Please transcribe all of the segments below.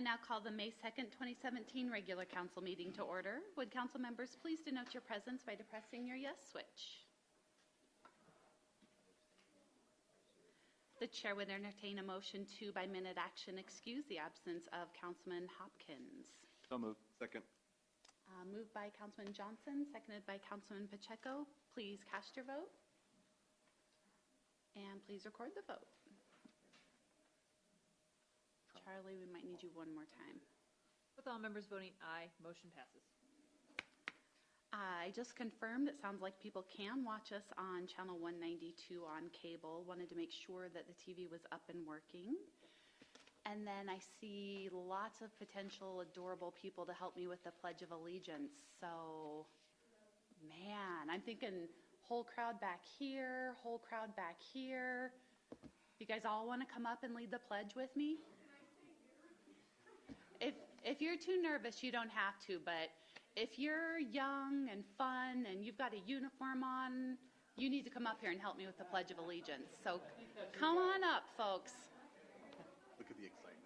I now call the May 2nd, 2017 regular council meeting to order. Would council members please denote your presence by depressing your yes switch? The chair would entertain a motion to, by minute action, excuse the absence of Councilman Hopkins. So moved. Second. Moved by Councilman Johnson, seconded by Councilman Pacheco. Please cast your vote. And please record the vote. Charlie, we might need you one more time. With all members voting aye, motion passes. I just confirmed, it sounds like people can watch us on channel 192 on cable. Wanted to make sure that the TV was up and working. And then I see lots of potential adorable people to help me with the Pledge of Allegiance. So, man, I'm thinking whole crowd back here, whole crowd back here. You guys all want to come up and lead the pledge with me? If you're too nervous, you don't have to, but if you're young and fun and you've got a uniform on, you need to come up here and help me with the Pledge of Allegiance. So come on up, folks. Look at the excitement.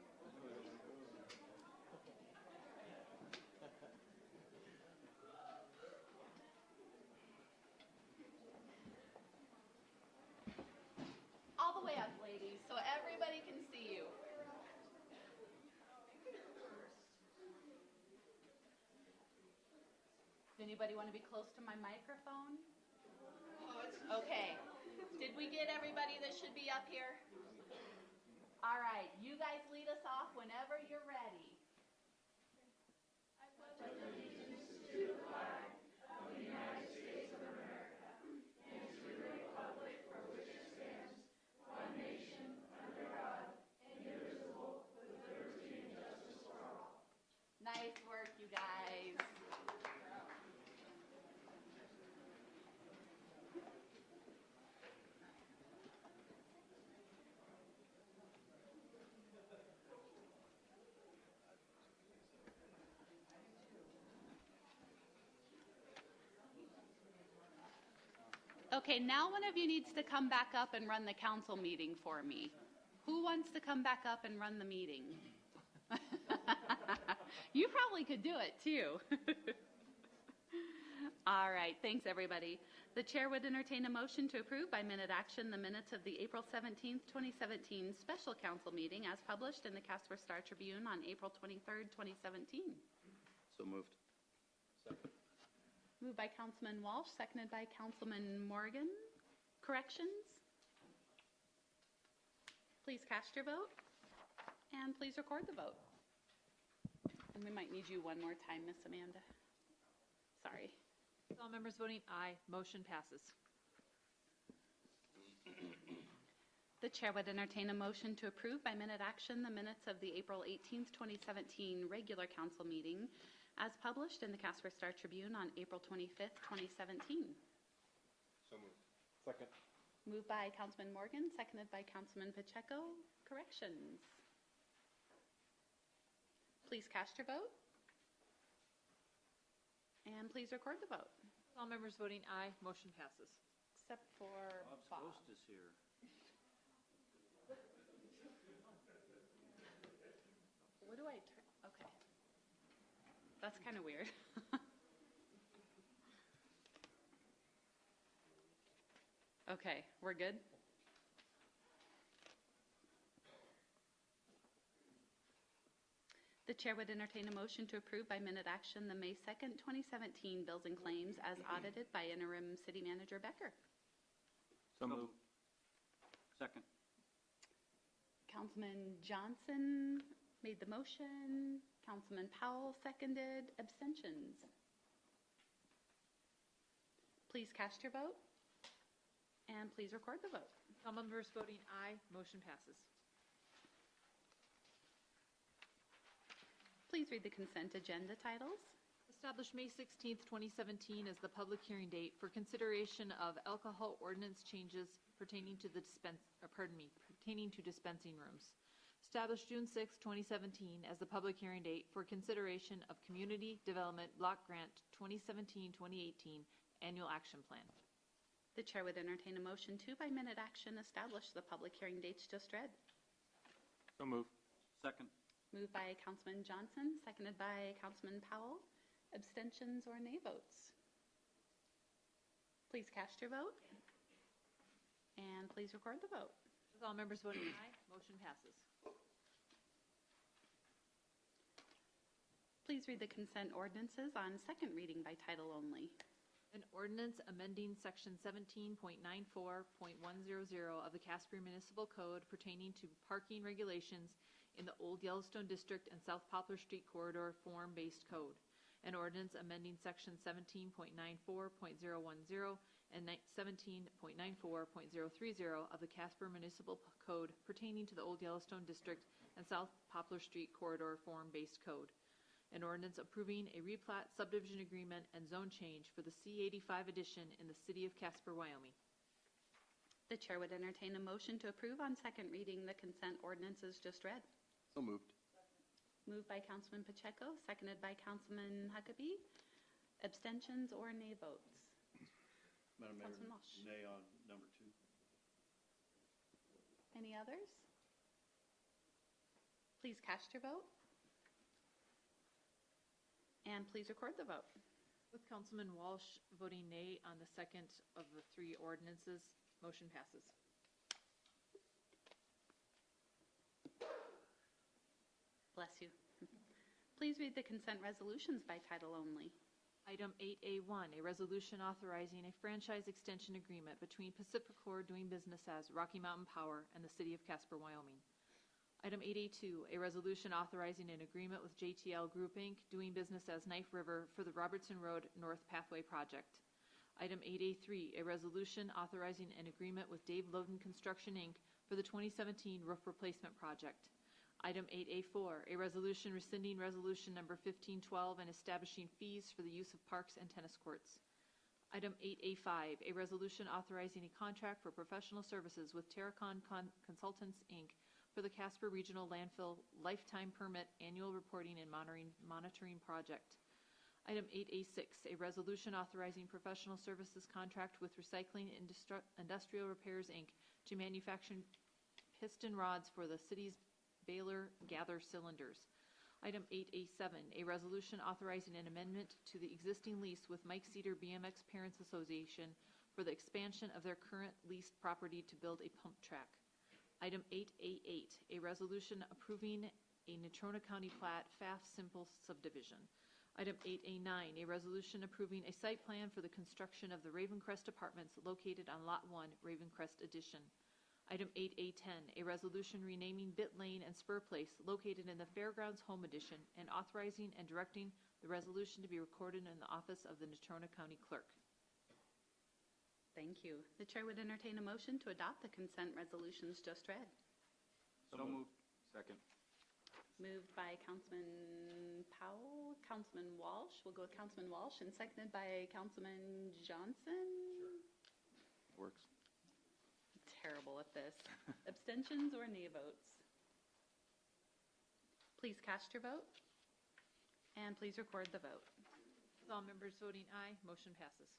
All the way up, ladies, so everybody can see you. Does anybody want to be close to my microphone? Okay. Did we get everybody that should be up here? All right. You guys lead us off whenever you're ready. I pledge allegiance to the flag of the United States of America and to the republic for which it stands, one nation, under God, indivisible, with liberty and justice for all. Nice work, you guys. Okay, now one of you needs to come back up and run the council meeting for me. Who wants to come back up and run the meeting? You probably could do it too. All right, thanks everybody. The chair would entertain a motion to approve by minute action the minutes of the April 17th, 2017 special council meeting as published in the Casper Star Tribune on April 23rd, 2017. So moved. Second. Moved by Councilman Walsh, seconded by Councilman Morgan. Corrections? Please cast your vote, and please record the vote. And we might need you one more time, Miss Amanda. Sorry. With all members voting aye, motion passes. The chair would entertain a motion to approve by minute action the minutes of the April 18th, 2017 regular council meeting as published in the Casper Star Tribune on April 25th, 2017. So moved. Second. Moved by Councilman Morgan, seconded by Councilman Pacheco. Corrections? Please cast your vote. And please record the vote. With all members voting aye, motion passes. Except for Bob. Ghost is here. What do I turn? Okay. That's kind of weird. Okay, we're good? The chair would entertain a motion to approve by minute action the May 2nd, 2017 bills and claims as audited by interim city manager Becker. So moved. Second. Councilman Johnson made the motion. Councilman Powell seconded. Abstentions? Please cast your vote. And please record the vote. All members voting aye, motion passes. Please read the consent agenda titles. Establish May 16th, 2017 as the public hearing date for consideration of alcohol ordinance changes pertaining to dispensing rooms. Establish June 6th, 2017 as the public hearing date for consideration of Community Development Block Grant 2017-2018 Annual Action Plan. The chair would entertain a motion to, by minute action, establish the public hearing dates just read. So moved. Second. Moved by Councilman Johnson, seconded by Councilman Powell. Abstentions or nay votes? Please cast your vote. And please record the vote. With all members voting aye, motion passes. Please read the consent ordinances on second reading by title only. An ordinance amending Section 17.94.100 of the Casper Municipal Code pertaining to parking regulations in the Old Yellowstone District and South Poplar Street Corridor form-based code. An ordinance amending Section 17.94.010 and 17.94.030 of the Casper Municipal Code pertaining to the Old Yellowstone District and South Poplar Street Corridor form-based code. An ordinance approving a replat, subdivision agreement, and zone change for the C-85 addition in the city of Casper, Wyoming. The chair would entertain a motion to approve on second reading the consent ordinances just read. So moved. Moved by Councilman Pacheco, seconded by Councilman Huckabee. Abstentions or nay votes? Madam Mayor, Councilman Walsh. nay on number 2. Any others? Please cast your vote. And please record the vote. With Councilman Walsh voting nay on the second of the 3 ordinances, motion passes. Bless you. Please read the consent resolutions by title only. Item 8A1, a resolution authorizing a franchise extension agreement between Pacificor doing business as Rocky Mountain Power and the city of Casper, Wyoming. Item 8A2, a resolution authorizing an agreement with JTL Group, Inc., doing business as Knife River for the Robertson Road North Pathway Project. Item 8A3, a resolution authorizing an agreement with Dave Loden Construction, Inc., for the 2017 roof replacement project. Item 8A4, a resolution rescinding resolution number 1512 and establishing fees for the use of parks and tennis courts. Item 8A5, a resolution authorizing a contract for professional services with Terracon Consultants, Inc., for the Casper Regional Landfill Lifetime Permit Annual Reporting and Monitoring Project. Item 8A6, a resolution authorizing professional services contract with Recycling Industrial Repairs, Inc., to manufacture piston rods for the city's Baylor Gather cylinders. Item 8A7, a resolution authorizing an amendment to the existing lease with Mike Cedar BMX Parents Association for the expansion of their current leased property to build a pump track. Item 8A8, a resolution approving a Natrona County plat FAF simple subdivision. Item 8A9, a resolution approving a site plan for the construction of the Ravencrest Apartments located on Lot 1, Ravencrest Addition. Item 8A10, a resolution renaming Bit Lane and Spur Place located in the Fairgrounds Home Edition and authorizing and directing the resolution to be recorded in the office of the Natrona County Clerk. Thank you. The chair would entertain a motion to adopt the consent resolutions just read. So moved. Second. Moved by Councilman Powell, Councilman Walsh. We'll go with Councilman Walsh, and seconded by Councilman Johnson. Sure. Works. Terrible at this. Abstentions or nay votes? Please cast your vote. And please record the vote. With all members voting aye, motion passes.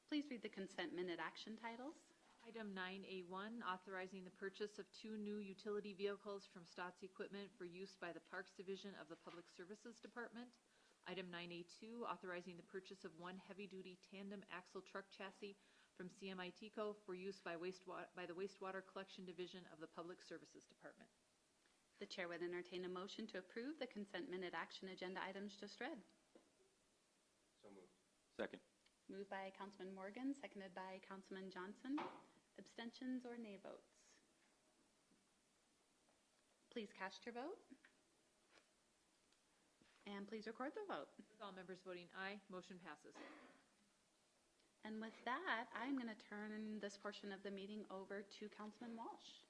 Please read the consent minute action titles. Item 9A1, authorizing the purchase of 2 new utility vehicles from Stotts Equipment for use by the Parks Division of the Public Services Department. Item 9A2, authorizing the purchase of 1 heavy-duty tandem axle truck chassis from CMI TECO for use by the Wastewater Collection Division of the Public Services Department. The chair would entertain a motion to approve the consent minute action agenda items just read. So moved. Second. Moved by Councilman Morgan, seconded by Councilman Johnson. Abstentions or nay votes? Please cast your vote. And please record the vote. With all members voting aye, motion passes. And with that, I'm going to turn this portion of the meeting over to Councilman Walsh.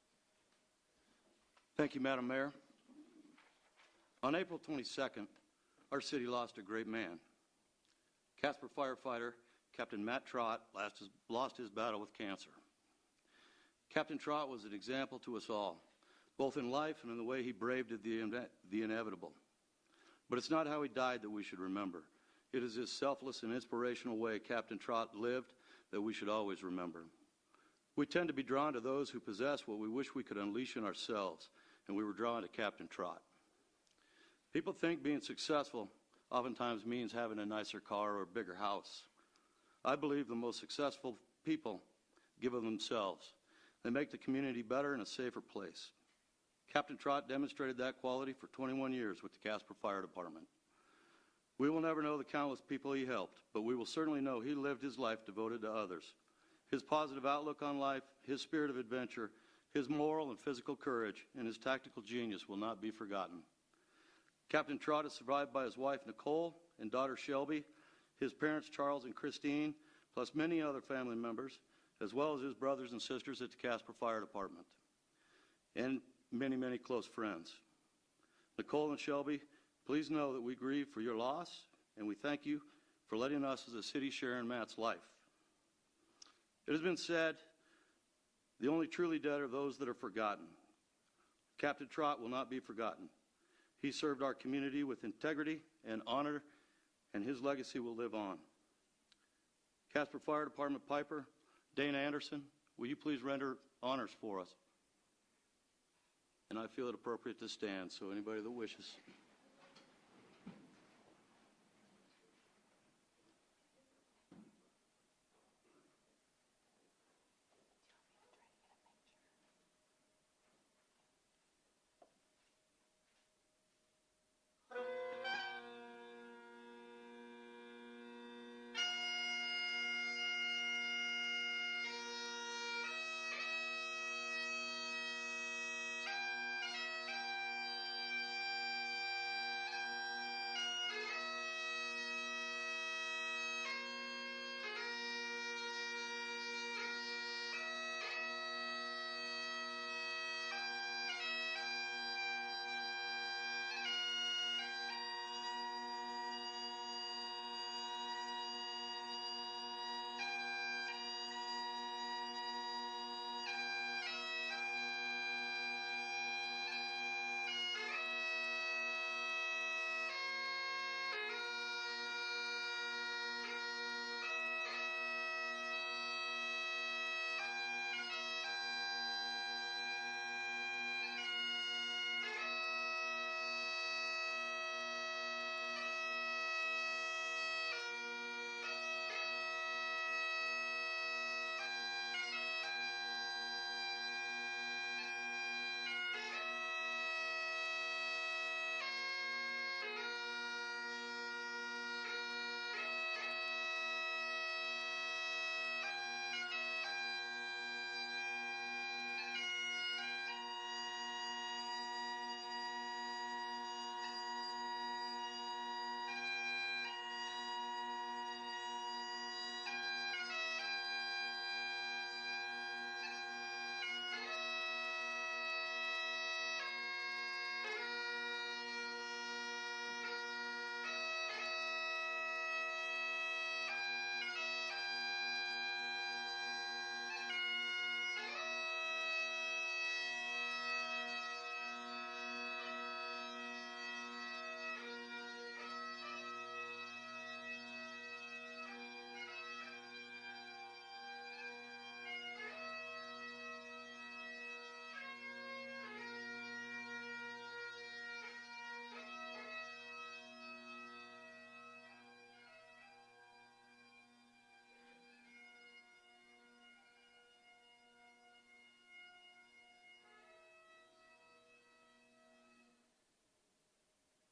Thank you, Madam Mayor. On April 22nd, our city lost a great man. Casper firefighter Captain Matt Trott lost his battle with cancer. Captain Trott was an example to us all, both in life and in the way he braved the inevitable. But it's not how he died that we should remember. It is his selfless and inspirational way Captain Trott lived that we should always remember. We tend to be drawn to those who possess what we wish we could unleash in ourselves, and we were drawn to Captain Trott. People think being successful oftentimes means having a nicer car or a bigger house. I believe the most successful people give of themselves. They make the community better and a safer place. Captain Trott demonstrated that quality for 21 years with the Casper Fire Department. We will never know the countless people he helped, but we will certainly know he lived his life devoted to others. His positive outlook on life, his spirit of adventure, his moral and physical courage, and his tactical genius will not be forgotten. Captain Trott is survived by his wife, Nicole, and daughter, Shelby, his parents, Charles and Christine, plus many other family members, as well as his brothers and sisters at the Casper Fire Department, and many, many close friends. Nicole and Shelby, please know that we grieve for your loss, and we thank you for letting us as a city share in Matt's life. It has been said, the only truly dead are those that are forgotten. Captain Trott will not be forgotten. He served our community with integrity and honor, and his legacy will live on. Casper Fire Department Piper, Dana Anderson, will you please render honors for us? And I feel it appropriate to stand, so anybody that wishes.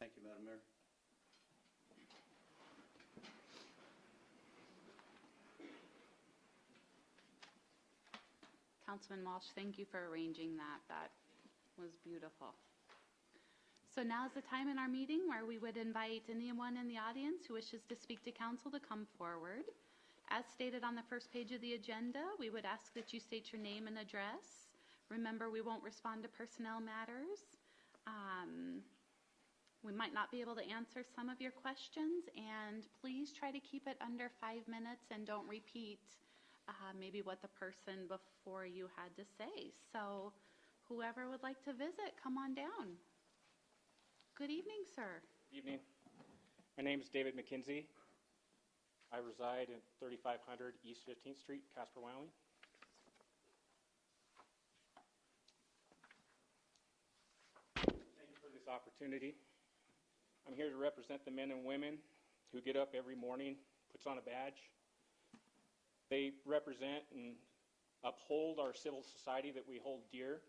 Thank you, Madam Mayor. Councilman Walsh, thank you for arranging that. That was beautiful. So now is the time in our meeting where we would invite anyone in the audience who wishes to speak to council to come forward. As stated on the first page of the agenda, we would ask that you state your name and address. Remember, we won't respond to personnel matters. We might not be able to answer some of your questions, and please try to keep it under 5 minutes and don't repeat maybe what the person before you had to say. So whoever would like to visit, come on down. Good evening, sir. Evening. My name is David McKenzie. I reside at 3500 East 15th Street, Casper, Wyoming. this opportunity. I'm here to represent the men and women who get up every morning, puts on a badge. They represent and uphold our civil society that we hold dear.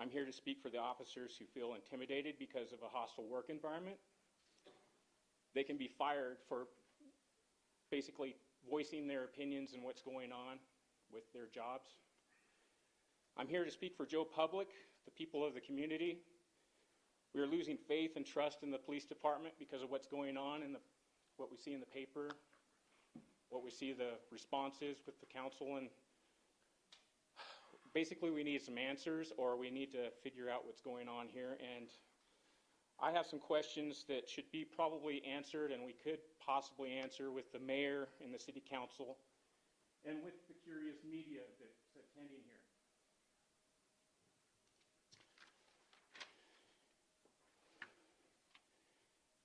I'm here to speak for the officers who feel intimidated because of a hostile work environment. They can be fired for basically voicing their opinions and what's going on with their jobs. I'm here to speak for Joe Public, the people of the community. We are losing faith and trust in the police department because of what's going on and what we see in the paper, what we see the responses with the council, and basically we need some answers, or we need to figure out what's going on here. And I have some questions that should be probably answered, and we could possibly answer with the mayor and the city council and with the curious media that's attending here.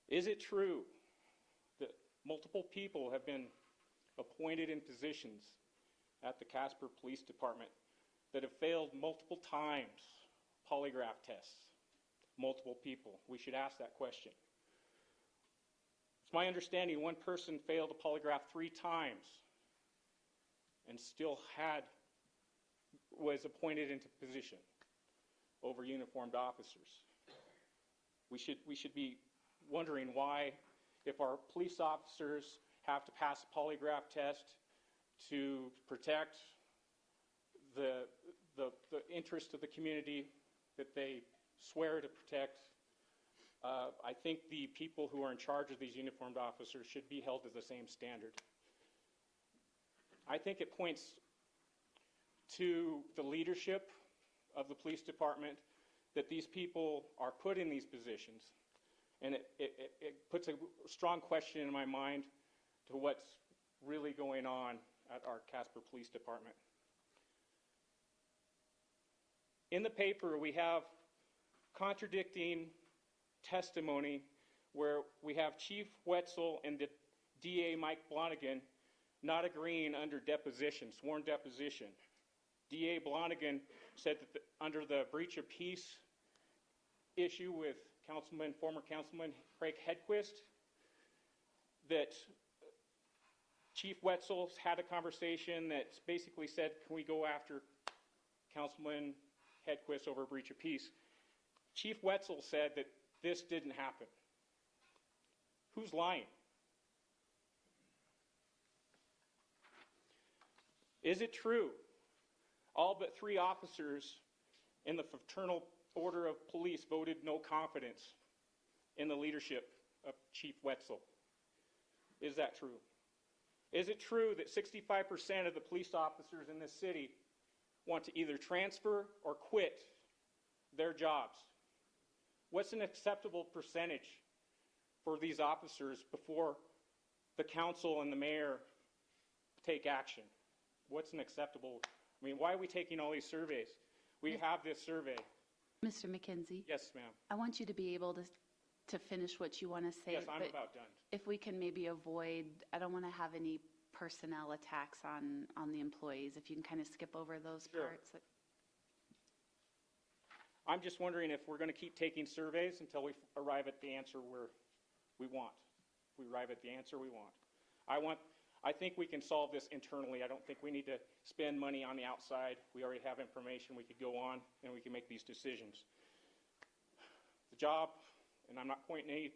Is it true that multiple people have been appointed in positions at the Casper Police Department that have failed multiple times polygraph tests? Multiple people. We should ask that question. It's my understanding one person failed a polygraph 3 times and still was appointed into position over uniformed officers. We should be wondering why, if our police officers have to pass a polygraph test to protect the interest of the community that they swear to protect, I think the people who are in charge of these uniformed officers should be held to the same standard. I think it points to the leadership of the police department that these people are put in these positions. And it puts a strong question in my mind to what's really going on at our Casper Police Department. In the paper, we have contradicting testimony where we have Chief Wetzel and the DA Mike Blonigan not agreeing under deposition, sworn deposition. DA Blonigan said that under the breach of peace issue with former Councilman Craig Hedquist, that Chief Wetzel had a conversation that basically said, can we go after Councilman Hedquist over a breach of peace? Chief Wetzel said that this didn't happen. Who's lying? Is it true all but 3 officers in the Fraternal Order of Police voted no confidence in the leadership of Chief Wetzel? Is that true? Is it true that 65% of the police officers in this city want to either transfer or quit their jobs? What's an acceptable percentage for these officers before the council and the mayor take action? What's an acceptable? I mean, why are we taking all these surveys? We have this survey. Mr. McKenzie? Yes, ma'am. I want you to be able to finish what you want to say. Yes, I'm but about done. if we can maybe avoid, I don't want to have any personnel attacks on the employees. If you can kind of skip over those Sure. parts. I'm just wondering if we're going to keep taking surveys until we arrive at the answer we want. We arrive at the answer we want. I think we can solve this internally. I don't think we need to spend money on the outside. We already have information. We could go on and we can make these decisions. The job, and I'm not pointing any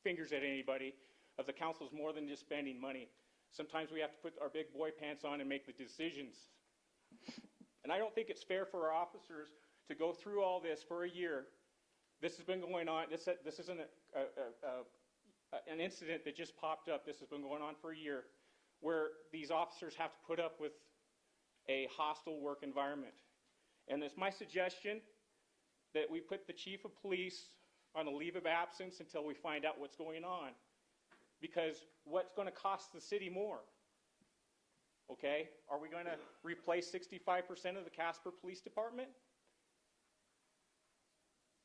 fingers at anybody, of the council is more than just spending money. Sometimes we have to put our big boy pants on and make the decisions. And I don't think it's fair for our officers to go through all this for a year. This has been going on. This isn't an incident that just popped up. This has been going on for a year, where these officers have to put up with a hostile work environment. And it's my suggestion that we put the chief of police on a leave of absence until we find out what's going on. Because what's going to cost the city more? Okay? Are we going to replace 65% of the Casper Police Department?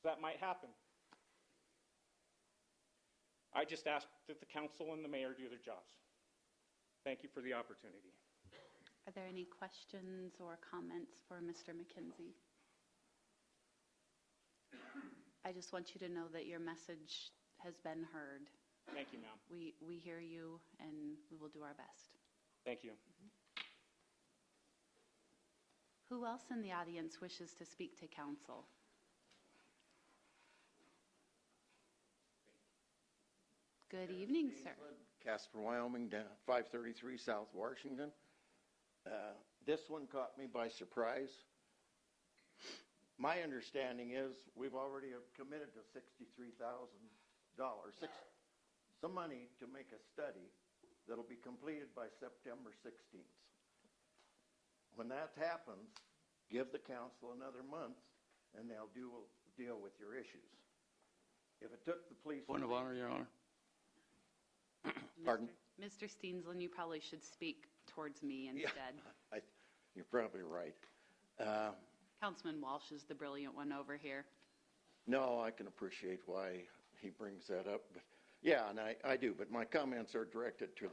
That might happen. I just ask that the council and the mayor do their jobs. Thank you for the opportunity. Are there any questions or comments for Mr. McKenzie? I just want you to know that your message has been heard. Thank you, ma'am. We hear you, and we will do our best. Thank you. Who else in the audience wishes to speak to council? Good evening, sir. Casper, Wyoming, 533 South Washington. This one caught me by surprise. My understanding is we've already committed to $63,000, some money to make a study that'll be completed by September 16th. When that happens, give the council another month, and they'll deal with your issues. If it took the police... Point of honor, Your Honor. Pardon? Mr. Steensland, you probably should speak towards me instead. Yeah, you're probably right. Councilman Walsh is the brilliant one over here. No, I can appreciate why he brings that up. But yeah, and I do. But my comments are directed to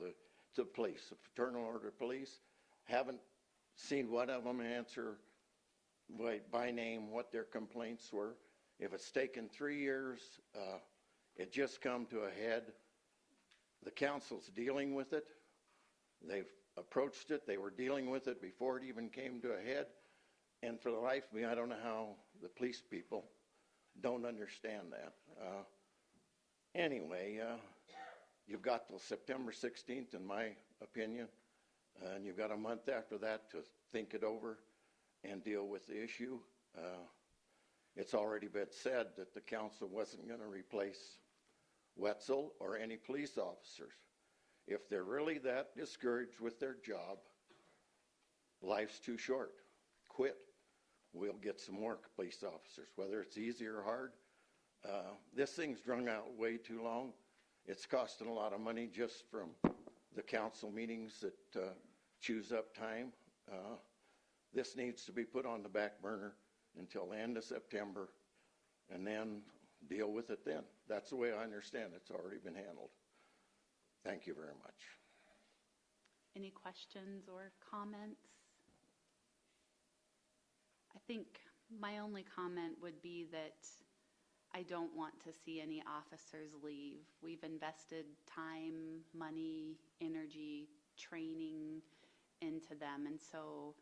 the police, the Fraternal Order Police. Haven't seen one of them answer by name what their complaints were. If it's taken 3 years, it just come to a head. The council's dealing with it. They've approached it. They were dealing with it before it even came to a head. And for the life of me, I don't know how the police people don't understand that. Anyway, you've got till September 16th, in my opinion, and you've got a month after that to think it over and deal with the issue. It's already been said that the council wasn't going to replace Wetzel or any police officers. If they're really that discouraged with their job, life's too short. Quit. We'll get some more police officers, whether it's easy or hard. This thing's drung out way too long. It's costing a lot of money just from the council meetings that chews up time. This needs to be put on the back burner until the end of September, and then deal with it then. That's the way I understand it. It's already been handled. Thank you very much. Any questions or comments? I think my only comment would be that I don't want to see any officers leave. We've invested time, money, energy, training into them, and so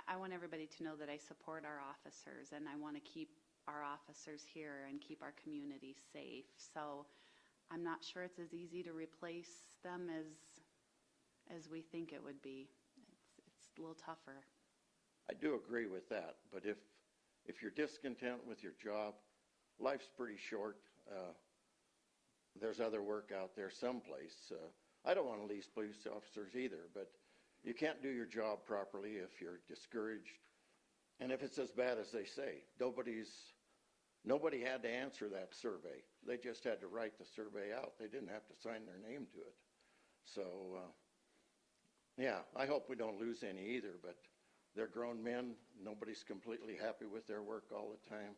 I want everybody to know that I support our officers, and I want to keep our officers here and keep our community safe. So I'm not sure it's as easy to replace them as we think it would be. It's a little tougher. I do agree with that, but if you're discontent with your job, life's pretty short. There's other work out there someplace. I don't want to lease police officers either, but you can't do your job properly if you're discouraged. And if it's as bad as they say, nobody had to answer that survey. They just had to write the survey out. They didn't have to sign their name to it. So, yeah, I hope we don't lose any either, but they're grown men. Nobody's completely happy with their work all the time.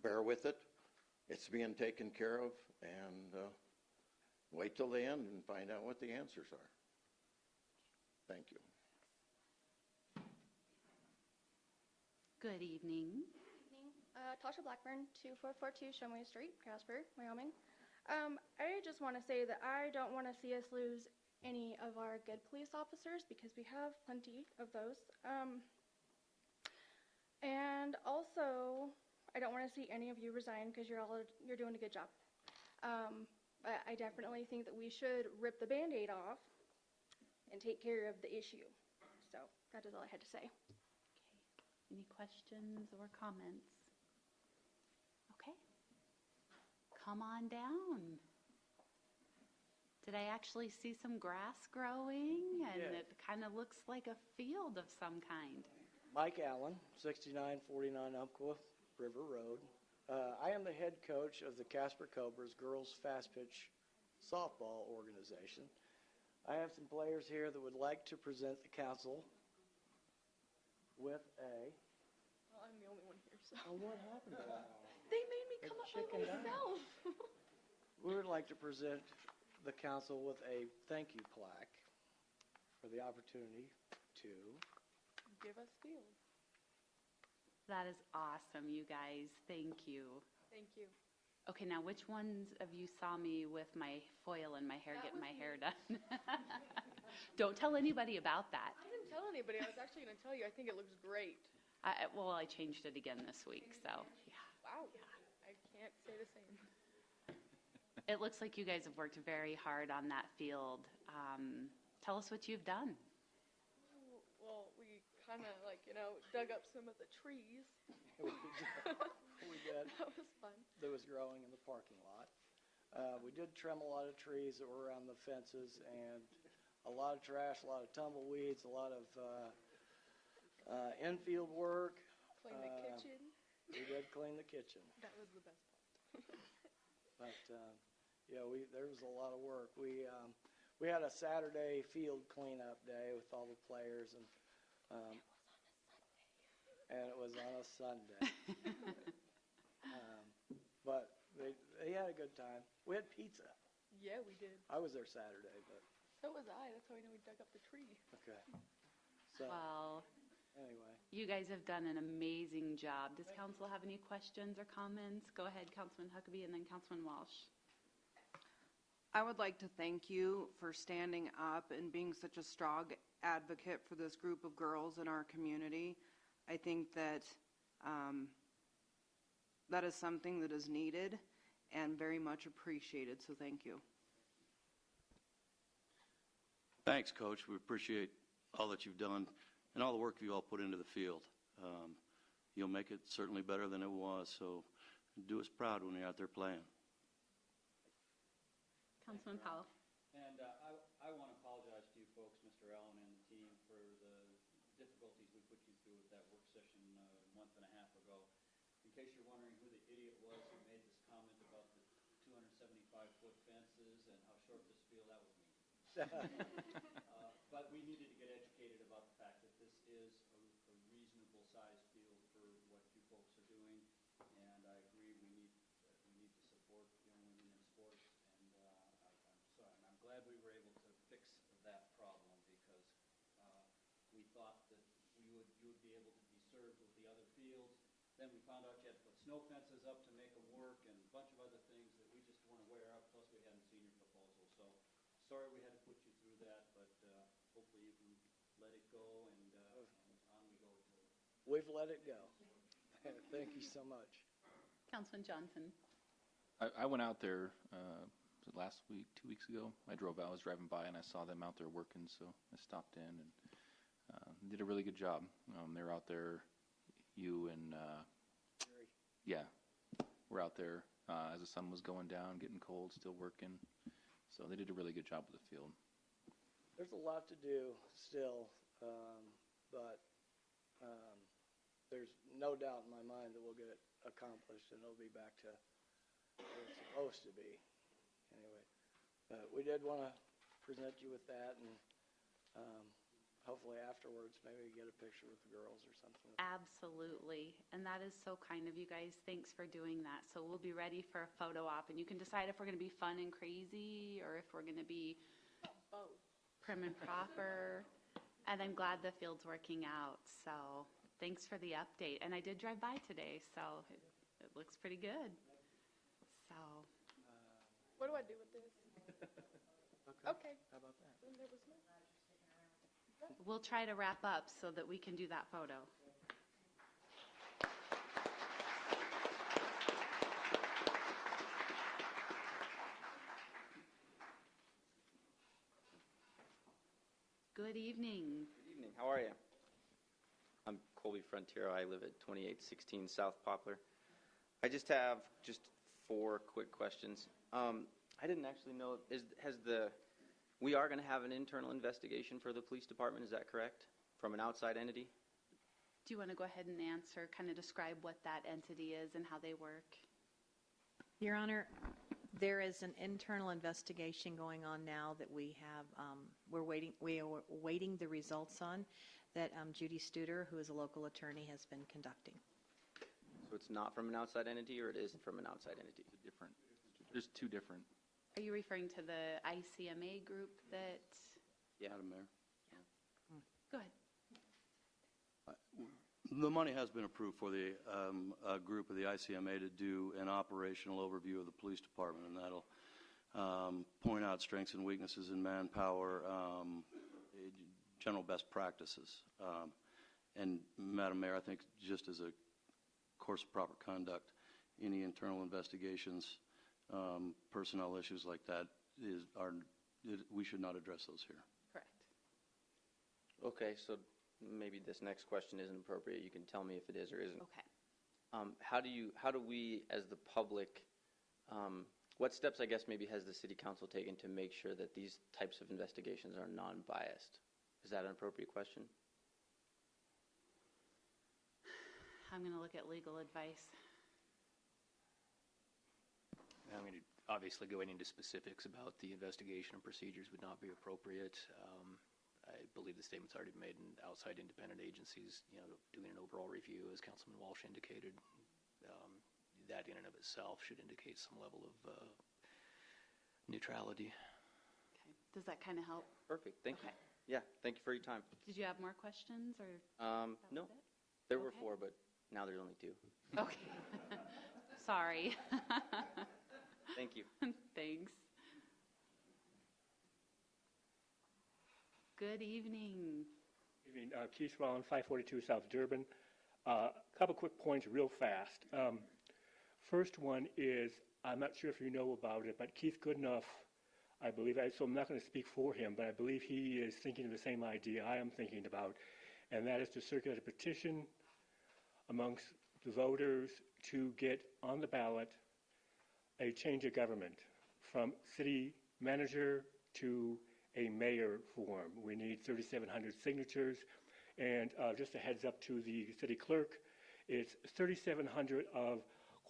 Bear with it. It's being taken care of, and wait till the end and find out what the answers are. Thank you. Good evening. Evening. Tasha Blackburn, 2442 Shumway Street, Casper, Wyoming. I just want to say that I don't want to see us lose any of our good police officers because we have plenty of those. And also, I don't want to see any of you resign because you're doing a good job. But I definitely think that we should rip the Band-Aid off and take care of the issue. So that is all I had to say. Any questions or comments? Okay. Come on down. Did I actually see some grass growing? And Yeah. it kind of looks like a field of some kind. Mike Allen, 6949 Umpqua River Road. I am the head coach of the Casper Cobras Girls Fast Pitch Softball Organization. I have some players here that would like to present the council with a... Well, I'm the only one here, so. Oh, what happened to that? They made me come up by chickened out. myself. We would like to present the council with a thank you plaque for the opportunity to Give us field. That is awesome, you guys. Thank you. Thank you. Okay, now which ones of you saw me with my foil in my hair getting my hair done? Don't tell anybody about that. I didn't tell anybody. I was actually going to tell you. I think it looks great. Well, I changed it again this week, so yeah. Wow. I can't say the same. It looks like you guys have worked very hard on that field. Tell us what you've done. Well, we kind of dug up some of the trees. We did. That was fun. That was growing in the parking lot. We did trim a lot of trees that were around the fences, and a lot of trash, a lot of tumbleweeds, a lot of infield work. Clean the kitchen. We did clean the kitchen. That was the best part. But yeah, there was a lot of work. We had a Saturday field cleanup day with all the players, and it was on a Sunday. But they had a good time. We had pizza. Yeah, we did. I was there Saturday, but So was I. That's how I know we dug up the tree. okay. So Well, anyway, you guys have done an amazing job. Does council have any questions or comments? Go ahead, Councilman Huckabee, and then Councilman Walsh. I would like to thank you for standing up and being such a strong advocate for this group of girls in our community. I think that that is something that is needed and very much appreciated, so thank you. Thanks, Coach. We appreciate all that you've done and all the work you all put into the field. You'll make it certainly better than it was, so do us proud when you're out there playing. Councilman Powell. And I want to apologize to you folks, Mr. Allen and the team, for the difficulties we put you through with that work session a month and a half ago. In case you're wondering who the idiot was who made this comment about the 275-foot fences and how short this field, that was me. But we needed to get educated about the fact that this is a reasonable-sized field for what you folks are doing, and I agree we need to support young women in sports. I'm glad we were able to fix that problem because we thought that you would be able to be served with the other fields. Then we found out you had to put snow fences up to make them work and a bunch of other things that we just weren't aware of, plus we hadn't seen your proposal. So sorry we had to put you through that, but hopefully you can let it go and on we go. we've let it go. Thank you so much. Councilman Johnson. I went out there was it last week, 2 weeks ago. I was driving by and I saw them out there working, so I stopped in and did a really good job. They were out there, you and yeah, we're out there as the sun was going down, getting cold, still working. So they did a really good job with the field. There's a lot to do still, but there's no doubt in my mind that we'll get it accomplished and it'll be back to where it's supposed to be. Anyway, we did want to present you with that, and hopefully afterwards maybe get a picture with the girls or something. Absolutely. And that is so kind of you guys. Thanks for doing that. So we'll be ready for a photo op, and you can decide if we're going to be fun and crazy or if we're going to be prim and proper. And I'm glad the field's working out. So thanks for the update. And I did drive by today, so it looks pretty good. So What do I do with this? Okay. How about that? Then there was no. we'll try to wrap up so that we can do that photo. Good evening. Good evening. How are you? I'm Colby Frontiero. I live at 2816 South Poplar. I just have 4 quick questions. I didn't actually know, we are going to have an internal investigation for the police department, is that correct? From an outside entity? Do you want to go ahead and answer, kind of describe what that entity is and how they work? Your Honor, there is an internal investigation going on now that we are waiting the results on that Judy Studer, who is a local attorney, has been conducting. So it's not from an outside entity, or it is from an outside entity? There's 2 different. Are you referring to the ICMA group that? Yeah. Madam Mayor. Go ahead. The money has been approved for the group of the ICMA to do an operational overview of the police department, and that'll point out strengths and weaknesses in manpower, general best practices. And Madam Mayor, I think just as a course of proper conduct, any internal investigations, personnel issues like that we should not address those here. Correct. Okay, so maybe this next question isn't appropriate. You can tell me if it is or isn't. Okay. How do we, as the public, what steps, I guess, maybe has the city council taken to make sure that these types of investigations are non-biased? Is that an appropriate question? I'm going to look at legal advice. I'm going to obviously going into specifics about the investigation and procedures would not be appropriate. I believe the statement's already been made in outside independent agencies, doing an overall review, as Councilman Walsh indicated. That in and of itself should indicate some level of neutrality. Okay. Does that kind of help? Perfect. Thank you. Okay. Yeah, thank you for your time. Did you have more questions or? No, there were 4, but now there's only 2. Okay. Sorry. Thank you. Thanks. Good evening. Evening. Keith Rollin, 542 South Durban. A couple quick points real fast. First one is, I'm not sure if you know about it, but Keith Goodenough, I believe, so I'm not going to speak for him, but I believe he is thinking of the same idea I am thinking about, and that is to circulate a petition amongst the voters to get on the ballot a change of government from city manager to a mayor form. We need 3,700 signatures, and just a heads up to the city clerk, it's 3,700 of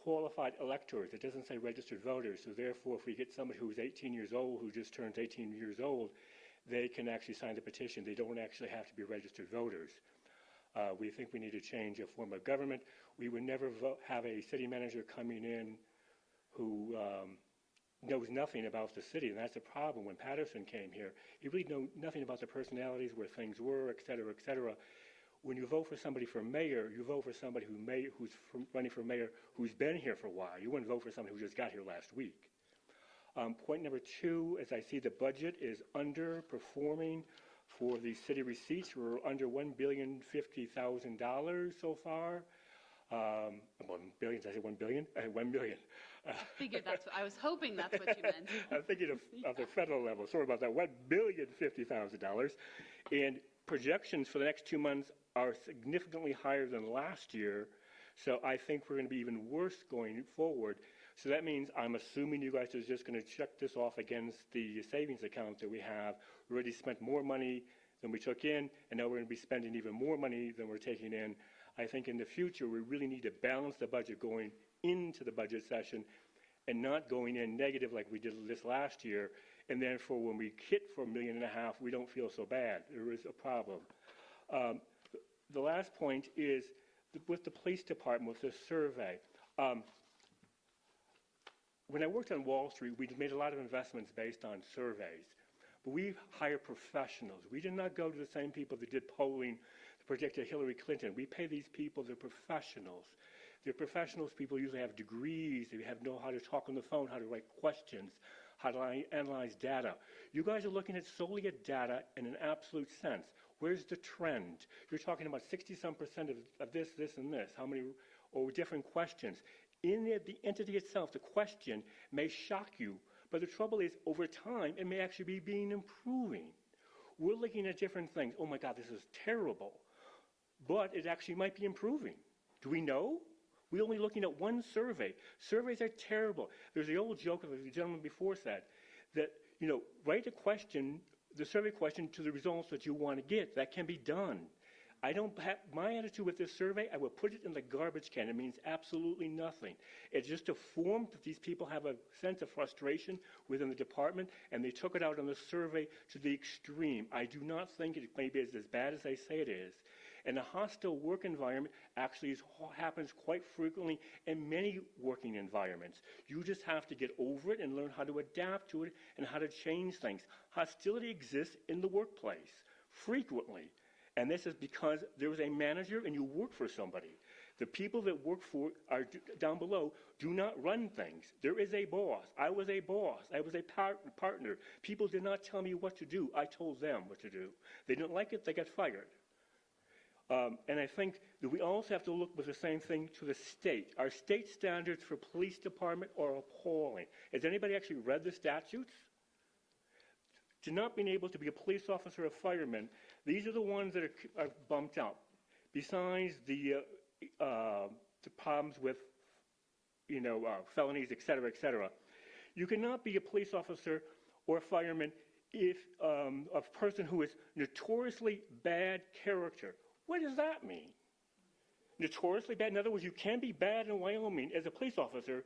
qualified electors. It doesn't say registered voters, so therefore if we get somebody who's 18 years old, who just turns 18 years old, they can actually sign the petition. They don't actually have to be registered voters. We think we need to change a form of government. We would never have a city manager coming in who knows nothing about the city, and that's a problem. When Patterson came here, he really knew nothing about the personalities, where things were, et cetera, et cetera. When you vote for somebody for mayor, you vote for somebody who's running for mayor who's been here for a while. You wouldn't vote for somebody who just got here last week. Point number 2, as I see the budget is underperforming for the city receipts. We're under $1,050,000 so far. 1 billion, did I say 1 billion? 1 million. Figured I was hoping that's what you meant. I'm thinking of the federal level. Sorry about that. $1,050,000. And projections for the next 2 months are significantly higher than last year. So I think we're going to be even worse going forward. So that means I'm assuming you guys are just going to check this off against the savings account that we have. We already spent more money than we took in, and now we're going to be spending even more money than we're taking in. I think in the future we really need to balance the budget going into the budget session and not going in negative like we did this last year. And then for when we hit for $1.5 million, we don't feel so bad. There is a problem. The last point is with the police department, with this survey. When I worked on Wall Street, we made a lot of investments based on surveys. But we hire professionals. We did not go to the same people that did polling to predict Hillary Clinton. We pay these people, they're professionals. They're professionals. People usually have degrees. They know how to talk on the phone, how to write questions, how to analyze data. You guys are looking at solely at data in an absolute sense. Where's the trend? You're talking about 60-some% of this, this, and this. How many, or different questions. In the entity itself, the question may shock you, but the trouble is, over time, it may actually be improving. We're looking at different things. Oh my God, this is terrible. But it actually might be improving. Do we know? We're only looking at one survey. Surveys are terrible. There's the old joke, as the gentleman before said, that, write a question, the survey question, to the results that you want to get. That can be done. I don't have, my attitude with this survey, I will put it in the garbage can. It means absolutely nothing. It's just a form that these people have a sense of frustration within the department, and they took it out on the survey to the extreme. I do not think it maybe is as bad as they say it is. And a hostile work environment actually happens quite frequently in many working environments. You just have to get over it and learn how to adapt to it and how to change things. Hostility exists in the workplace frequently. And this is because there is a manager and you work for somebody. The people that work for are down below do not run things. There is a boss. I was a boss. I was a partner. People did not tell me what to do. I told them what to do. They didn't like it, they got fired. And I think that we also have to look with the same thing to the state. Our state standards for police department are appalling. Has anybody actually read the statutes? To not being able to be a police officer or fireman, these are the ones that are bumped out. Besides the problems with, felonies, et cetera, you cannot be a police officer or a fireman if a person who is notoriously bad character. What does that mean? Notoriously bad? In other words, you can be bad in Wyoming as a police officer,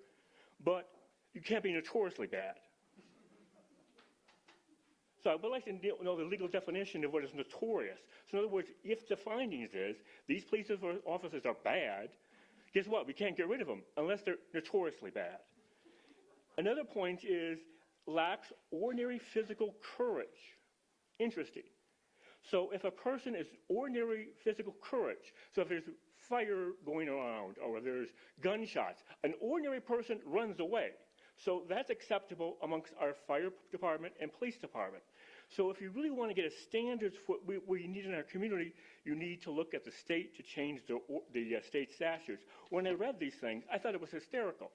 but you can't be notoriously bad. So I would like to know the legal definition of what is notorious. So in other words, if the findings is these police officers are bad, guess what? We can't get rid of them unless they're notoriously bad. Another point is lacks ordinary physical courage. Interesting. So if a person is ordinary physical courage, so if there's fire going around or there's gunshots, an ordinary person runs away. So that's acceptable amongst our fire department and police department. So if you really want to get a standards for what you need in our community, you need to look at the state to change the state statutes. When I read these things, I thought it was hysterical.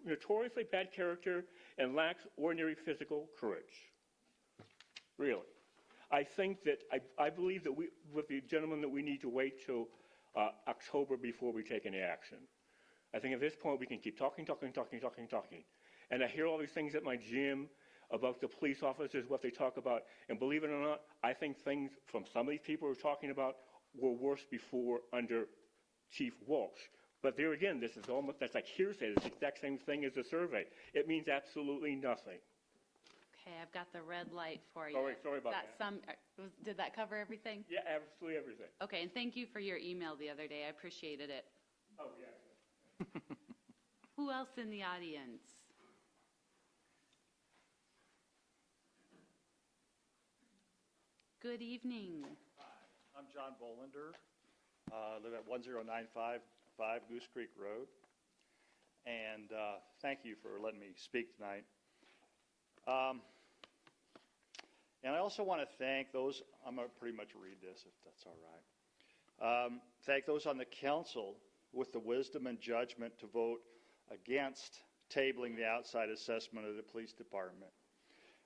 Notoriously bad character and lacks ordinary physical courage. Really. I think that, I believe that with the gentleman, that we need to wait till October before we take any action. I think at this point we can keep talking. And I hear all these things at my gym about the police officers, what they talk about. And believe it or not, I think things from some of these people we're talking about were worse before under Chief Walsh. But there again, that's like hearsay. It's the exact same thing as the survey. It means absolutely nothing. Okay, I've got the red light for you. Sorry about that. Did that cover everything? Yeah, absolutely everything. Okay, and thank you for your email the other day. I appreciated it. Oh, yeah. Who else in the audience? Good evening. Hi, I'm John Bolander. I live at 10955 Goose Creek Road. And thank you for letting me speak tonight. And I also want to thank those, I'm going to pretty much read this if that's all right. Thank those on the council with the wisdom and judgment to vote against tabling the outside assessment of the police department,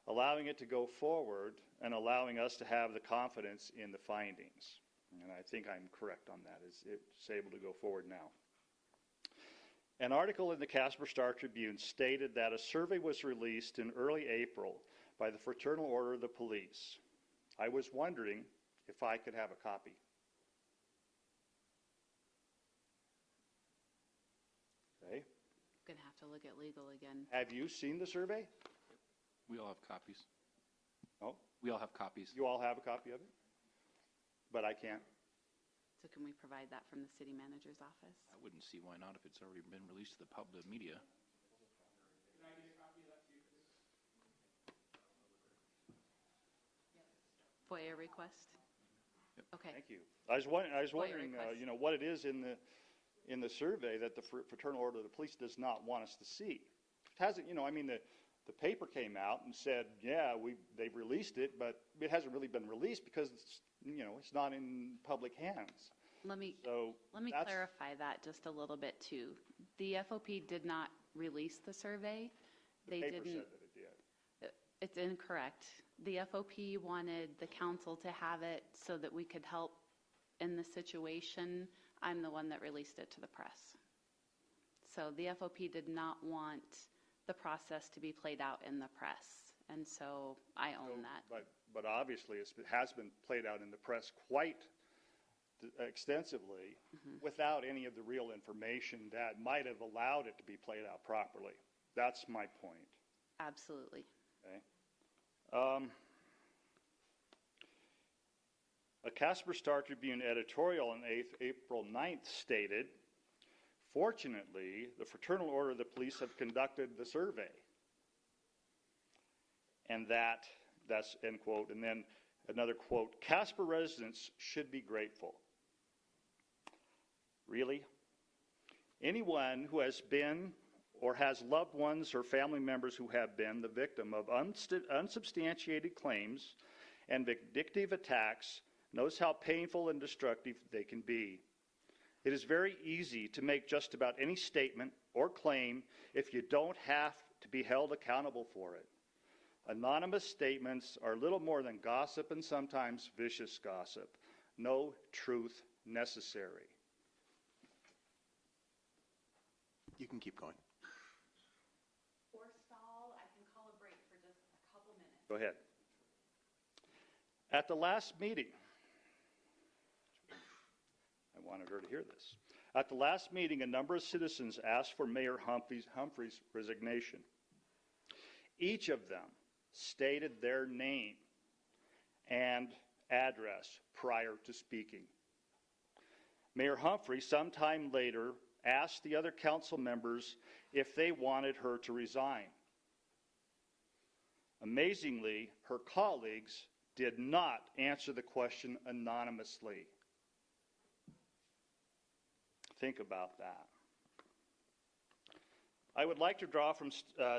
allowing it to go forward and allowing us to have the confidence in the findings. And I think I'm correct on that. It's able to go forward now. An article in the Casper Star-Tribune stated that a survey was released in early April by the Fraternal Order of the Police. I was wondering if I could have a copy. Okay. Gonna have to look at legal again. Have you seen the survey? We all have copies. Oh? We all have copies. You all have a copy of it? But I can't. So can we provide that from the city manager's office? I wouldn't see why not if it's already been released to the public media. Can I get a copy of that too? FOIA request? Yep. Okay. Thank you. I was wondering, what it is in the survey that the Fraternal Order of the Police does not want us to see. It hasn't, the paper came out and said, yeah, they've released it, but it hasn't really been released because it's not in public hands. Let me clarify that just a little bit too. The FOP did not release the survey. The paper said that it did. It's incorrect. The FOP wanted the council to have it so that we could help in the situation. I'm the one that released it to the press. So the FOP did not want the process to be played out in the press, and so I own that. But obviously it has been played out in the press quite extensively without any of the real information that might have allowed it to be played out properly. That's my point. Absolutely. Okay. A Casper Star-Tribune editorial on April 9th stated, fortunately, the Fraternal Order of the Police have conducted the survey. And that's end quote. And then Another quote, Casper residents should be grateful. Really? Anyone who has been or has loved ones or family members who have been the victim of unsubstantiated claims and vindictive attacks knows how painful and destructive they can be. It is very easy to make just about any statement or claim if you don't have to be held accountable for it. Anonymous statements are little more than gossip and sometimes vicious gossip. No truth necessary. You can keep going. Or stall, I can call a break for just a couple minutes. Go ahead. At the last meeting, I wanted her to hear this. At the last meeting, a number of citizens asked for Mayor Humphrey's resignation. Each of them stated their name and address prior to speaking. Mayor Humphrey, sometime later, asked the other council members if they wanted her to resign. Amazingly, her colleagues did not answer the question anonymously. Think about that. I would like to draw from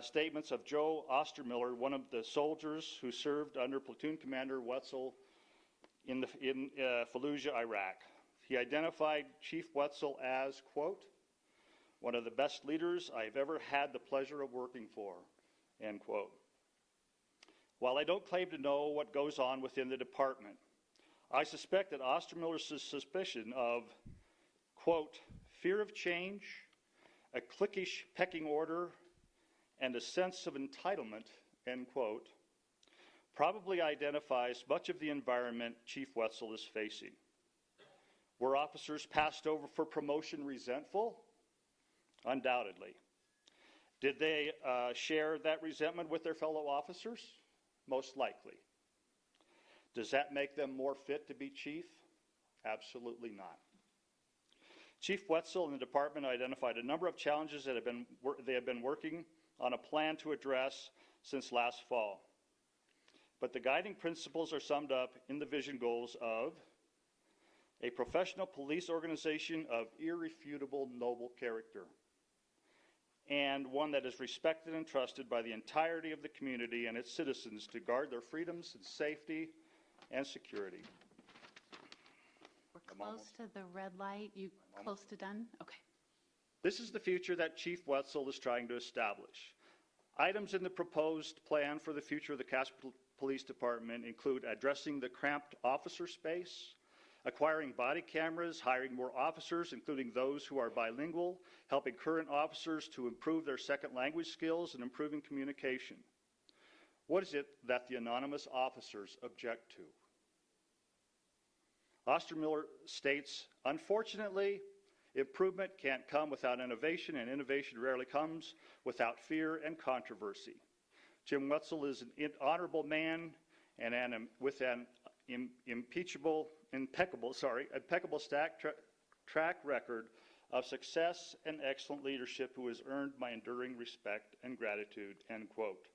statements of Joe Ostermiller, one of the soldiers who served under Platoon Commander Wetzel in Fallujah, Iraq. He identified Chief Wetzel as, quote, one of the best leaders I've ever had the pleasure of working for, end quote. While I don't claim to know what goes on within the department, I suspect that Ostermiller's suspicion of, quote, fear of change, a cliquish pecking order, and a sense of entitlement, end quote, probably identifies much of the environment Chief Wetzel is facing. Were officers passed over for promotion resentful? Undoubtedly. Did they share that resentment with their fellow officers? Most likely. Does that make them more fit to be chief? Absolutely not. Chief Wetzel and the department identified a number of challenges that they have been working on a plan to address since last fall. But the guiding principles are summed up in the vision goals of a professional police organization of irrefutable noble character, and one that is respected and trusted by the entirety of the community and its citizens to guard their freedoms and safety and security. We're close to the red light. You close to done? Okay. This is the future that Chief Wetzel is trying to establish. Items in the proposed plan for the future of the Casper Police Department include addressing the cramped officer space, acquiring body cameras, hiring more officers, including those who are bilingual, helping current officers to improve their second language skills, and improving communication. What is it that the anonymous officers object to? Ostermiller states, unfortunately, improvement can't come without innovation, and innovation rarely comes without fear and controversy. Jim Wetzel is an honorable man and with an impeccable track record of success and excellent leadership who has earned my enduring respect and gratitude, end quote.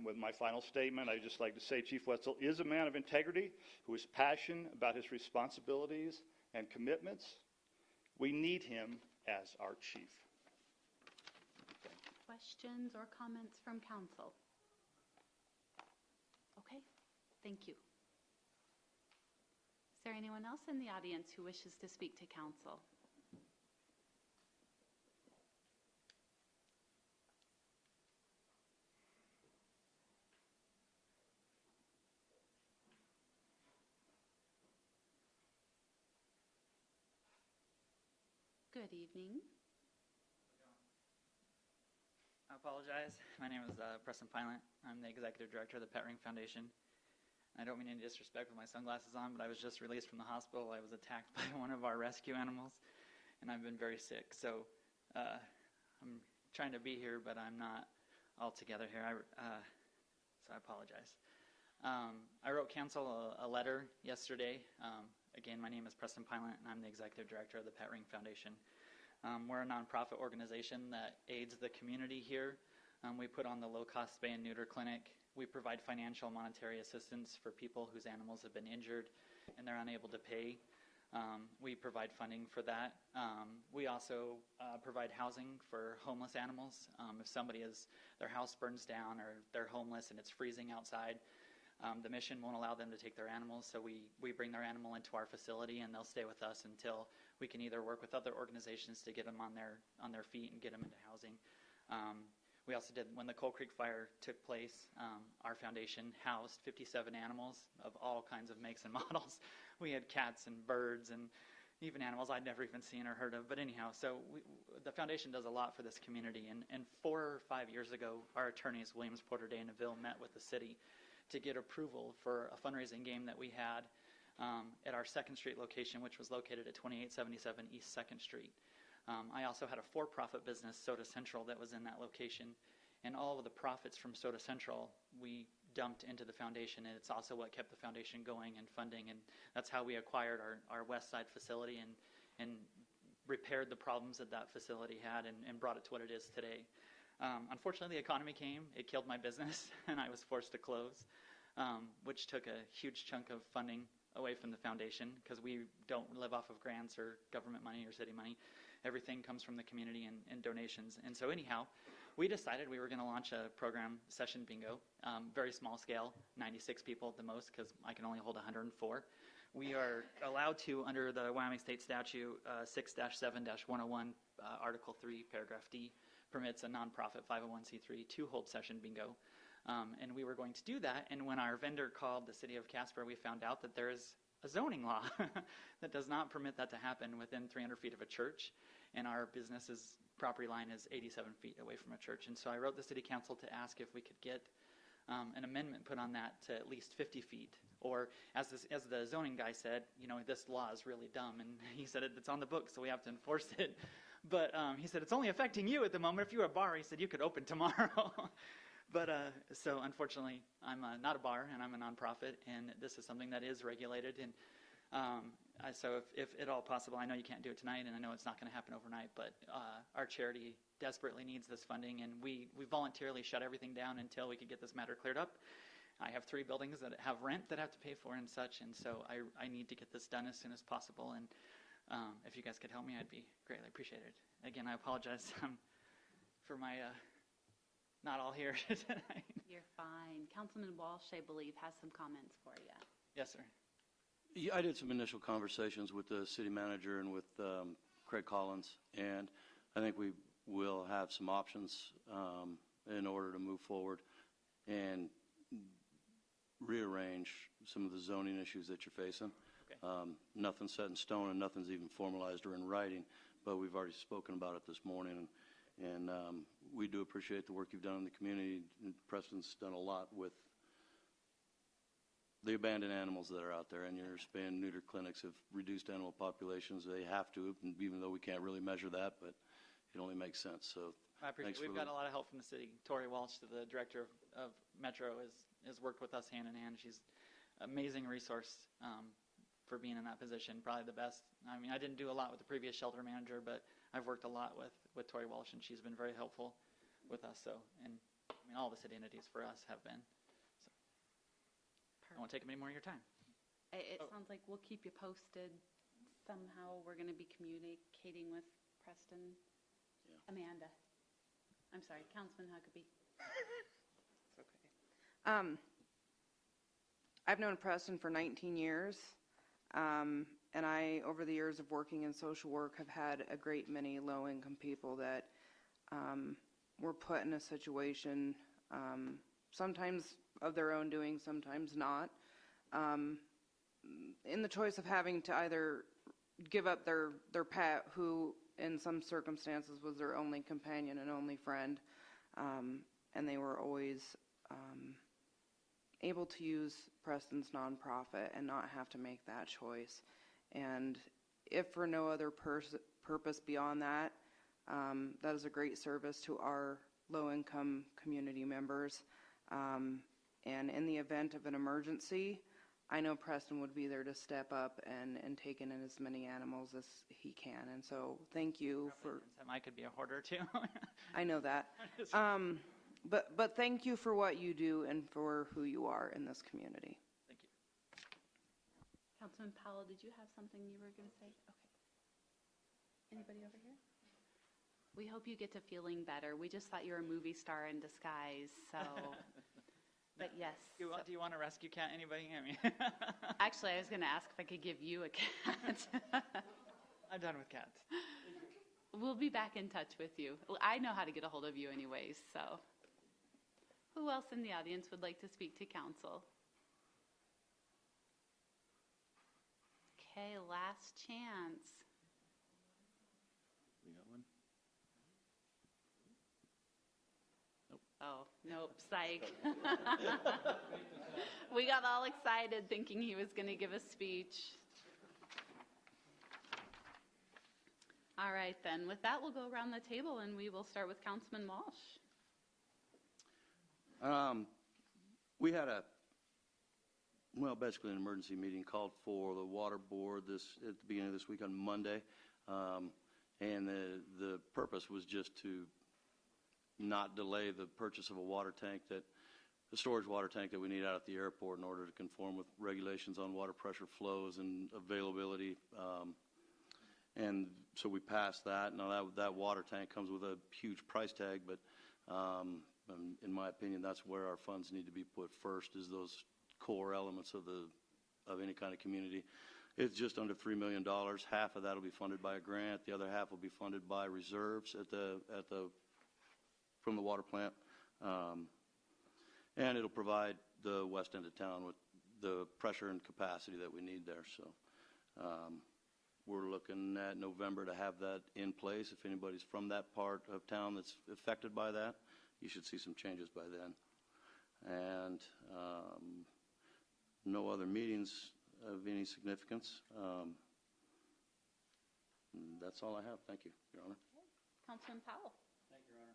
With my final statement, I'd just like to say Chief Wetzel is a man of integrity who is passionate about his responsibilities and commitments. We need him as our chief. Questions or comments from council? Okay, thank you. Is there anyone else in the audience who wishes to speak to council? Good evening. I apologize. My name is Preston Pilot. I'm the executive director of the Pet Ring Foundation. I don't mean any disrespect with my sunglasses on, but I was just released from the hospital. I was attacked by one of our rescue animals, and I've been very sick. So I'm trying to be here, but I'm not all together here. So I apologize. I wrote council a letter yesterday. Again, my name is Preston Pilot, and I'm the executive director of the Pet Ring Foundation. We're a nonprofit organization that aids the community here. We put on the low-cost spay and neuter clinic. We provide financial monetary assistance for people whose animals have been injured and they're unable to pay. We provide funding for that. We also provide housing for homeless animals. If their house burns down or they're homeless and it's freezing outside, the mission won't allow them to take their animals, so we bring their animal into our facility and they'll stay with us until we can either work with other organizations to get them on their feet and get them into housing. We also did, when the Coal Creek fire took place, our foundation housed 57 animals of all kinds of makes and models. We had cats and birds and even animals I'd never even seen or heard of. But anyhow, so the foundation does a lot for this community. And 4 or 5 years ago, our attorneys, Williams, Porter, Day, and Neville, met with the city to get approval for a fundraising game that we had at our 2nd Street location, which was located at 2877 East 2nd Street. I also had a for-profit business, Soda Central, that was in that location. And all of the profits from Soda Central, we dumped into the foundation. And it's also what kept the foundation going and funding. And that's how we acquired our West Side facility and repaired the problems that facility had and brought it to what it is today. Unfortunately, the economy came. It killed my business, and I was forced to close, which took a huge chunk of funding away from the foundation because we don't live off of grants or government money or city money. Everything comes from the community and donations. And so anyhow, we decided we were going to launch a program, Session Bingo, very small scale, 96 people at the most because I can only hold 104. We are allowed to, under the Wyoming State Statute 6-7-101, Article 3, Paragraph D, permits a nonprofit 501c3 to hold Session Bingo. And we were going to do that. And when our vendor called the city of Casper, we found out that there is a zoning law that does not permit that to happen within 300 feet of a church. And our business's property line is 87 feet away from a church. And so I wrote the city council to ask if we could get an amendment put on that to at least 50 feet. Or as the zoning guy said, this law is really dumb. And he said it's on the book, so we have to enforce it. But he said, it's only affecting you at the moment. If you were a bar, he said, you could open tomorrow. But so unfortunately, I'm not a bar, and I'm a nonprofit, and this is something that is regulated. And so if at all possible, I know you can't do it tonight, and I know it's not going to happen overnight, but our charity desperately needs this funding, and we voluntarily shut everything down until we could get this matter cleared up. I have 3 buildings that have rent that I have to pay for and such, and so I need to get this done as soon as possible. And if you guys could help me, I'd be greatly appreciated. Again, I apologize for my not all here tonight. You're fine. Councilman Walsh, I believe, has some comments for you. Yes, sir. Yeah, I did some initial conversations with the city manager and with Craig Collins, and I think we will have some options in order to move forward and rearrange some of the zoning issues that you're facing. Okay. Nothing's set in stone and nothing's even formalized or in writing, but we've already spoken about it this morning, and we do appreciate the work you've done in the community. Preston's done a lot with the abandoned animals that are out there, and your spay and neuter clinics have reduced animal populations. They have to, even though we can't really measure that, but it only makes sense. So I appreciate it. We've got a lot of help from the city. Tori Walsh, the director of Metro, has worked with us hand in hand. She's an amazing resource for being in that position, probably the best. I mean, I didn't do a lot with the previous shelter manager, but I've worked a lot with Tori Walsh, and she's been very helpful with us. So, and I mean, all the city entities for us have been. So, I won't take up any more of your time. It sounds like we'll keep you posted. Somehow we're going to be communicating with Preston. Yeah. Amanda. I'm sorry, Councilman Huckabee. It's okay. I've known Preston for 19 years, and I, over the years of working in social work, have had a great many low-income people that were put in a situation, sometimes of their own doing, sometimes not, in the choice of having to either give up their pet, who in some circumstances was their only companion and only friend, and they were always able to use Preston's nonprofit and not have to make that choice. And if for no other purpose beyond that, that is a great service to our low-income community members. And in the event of an emergency, I know Preston would be there to step up and take in as many animals as he can. And so thank you for... I could be a hoarder too. I know that. But thank you for what you do and for who you are in this community. Thank you. Councilman Powell, did you have something you were going to say? Okay. Anybody over here? We hope you get to feeling better. We just thought you were a movie star in disguise, so. But yes. Do you want a rescue cat? Anybody? I mean, Actually, I was going to ask if I could give you a cat. I'm done with cats. We'll be back in touch with you. I know how to get a hold of you anyways, so. Who else in the audience would like to speak to council? Okay, last chance. We got one? Oh, nope, psych. We got all excited thinking he was going to give a speech. All right, then. With that, we'll go around the table and we will start with Councilman Walsh. We had basically an emergency meeting called for the water board at the beginning of this week on Monday. And the purpose was just to not delay the purchase of a storage water tank that we need out at the airport in order to conform with regulations on water pressure flows and availability. And so we passed that. Now that water tank comes with a huge price tag, but in my opinion, that's where our funds need to be put first, is those core elements of any kind of community. It's just under $3 million. Half of that will be funded by a grant. The other half will be funded by reserves from the water plant. And it'll provide the west end of town with the pressure and capacity that we need there. So we're looking at November to have that in place. If anybody's from that part of town that's affected by that, you should see some changes by then. And no other meetings of any significance. That's all I have. Thank you, Your Honor. Councilman Powell. Thank you, Your Honor.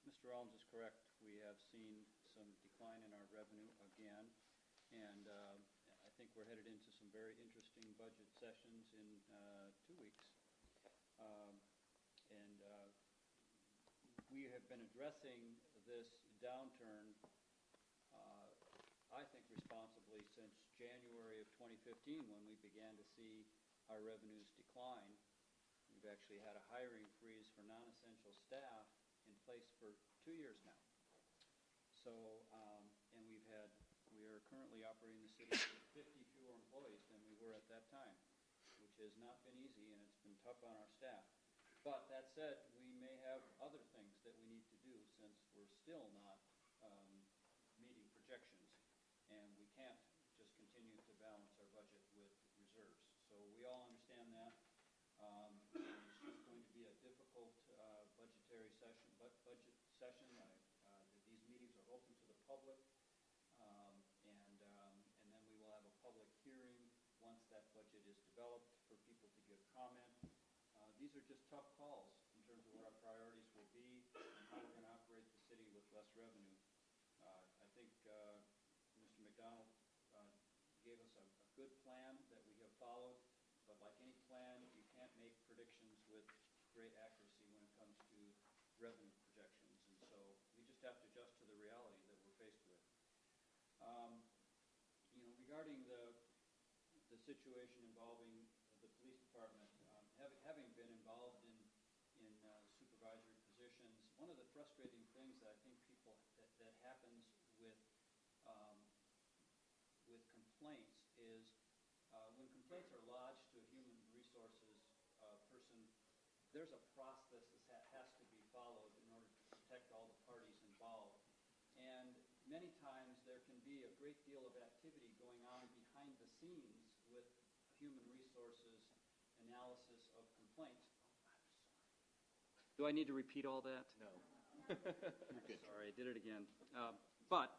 Mr. Rollins is correct. We have seen some decline in our revenue again, and I think we're headed into some very interesting budget sessions in 2 weeks. We have been addressing this downturn, I think, responsibly since January of 2015, when we began to see our revenues decline. We've actually had a hiring freeze for non-essential staff in place for 2 years now. So, and we are currently operating the city with 50 fewer employees than we were at that time, which has not been easy, and it's been tough on our staff. But that said, we may have other things that we need to do since we're still not meeting projections, and we can't just continue to balance our budget with reserves. So we all understand that. It's just going to be a difficult budgetary session. These meetings are open to the public, and then we will have a public hearing once that budget is developed for people to give comment. These are just tough calls in terms of what our priorities will be and how we're going to operate the city with less revenue. I think Mr. McDonald gave us a good plan that we have followed, but like any plan, you can't make predictions with great accuracy when it comes to revenue projections, and so we just have to adjust to the reality that we're faced with. Regarding the situation involving the police department, having been involved in supervisory positions, one of the frustrating things that I think that happens with complaints is when complaints are lodged to a human resources person, there's a process that has to be followed in order to protect all the parties involved. And many times there can be a great deal of activity going on behind the scenes with human resources analysis of complaints. Do I need to repeat all that? No. Sorry, I did it again. But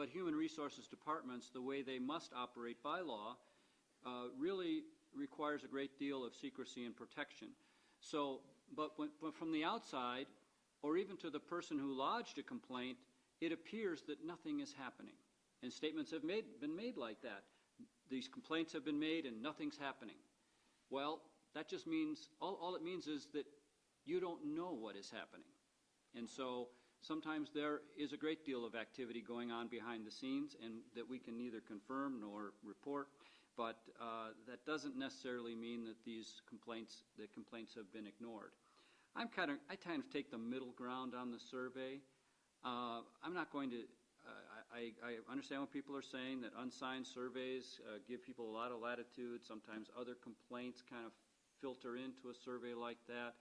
human resources departments, the way they must operate by law, really requires a great deal of secrecy and protection. So, but from the outside, or even to the person who lodged a complaint, it appears that nothing is happening. And statements have been made like that. These complaints have been made and nothing's happening. Well, that just means, all it means is that you don't know what is happening. And so sometimes there is a great deal of activity going on behind the scenes and that we can neither confirm nor report, but that doesn't necessarily mean that these complaints have been ignored. I kind of take the middle ground on the survey. I'm not going to, I understand what people are saying, that unsigned surveys give people a lot of latitude. Sometimes other complaints kind of filter into a survey like that,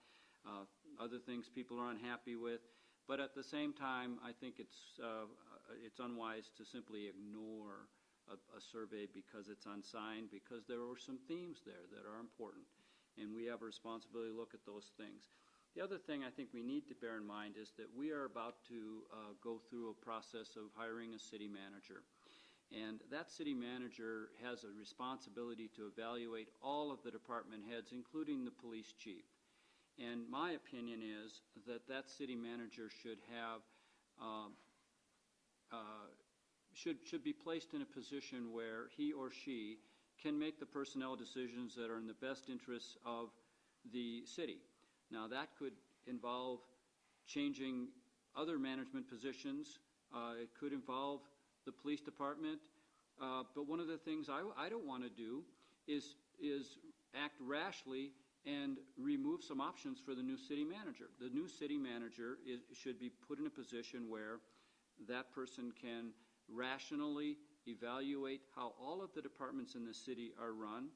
other things people are unhappy with. But at the same time, I think it's unwise to simply ignore a survey because it's unsigned, because there were some themes there that are important, and we have a responsibility to look at those things. The other thing I think we need to bear in mind is that we are about to go through a process of hiring a city manager. And that city manager has a responsibility to evaluate all of the department heads, including the police chief. And my opinion is that that city manager should have should be placed in a position where he or she can make the personnel decisions that are in the best interests of the city. Now, that could involve changing other management positions. It could involve the police department. But one of the things I don't want to do is act rashly and remove some options for the new city manager. The new city manager should be put in a position where that person can rationally evaluate how all of the departments in the city are run,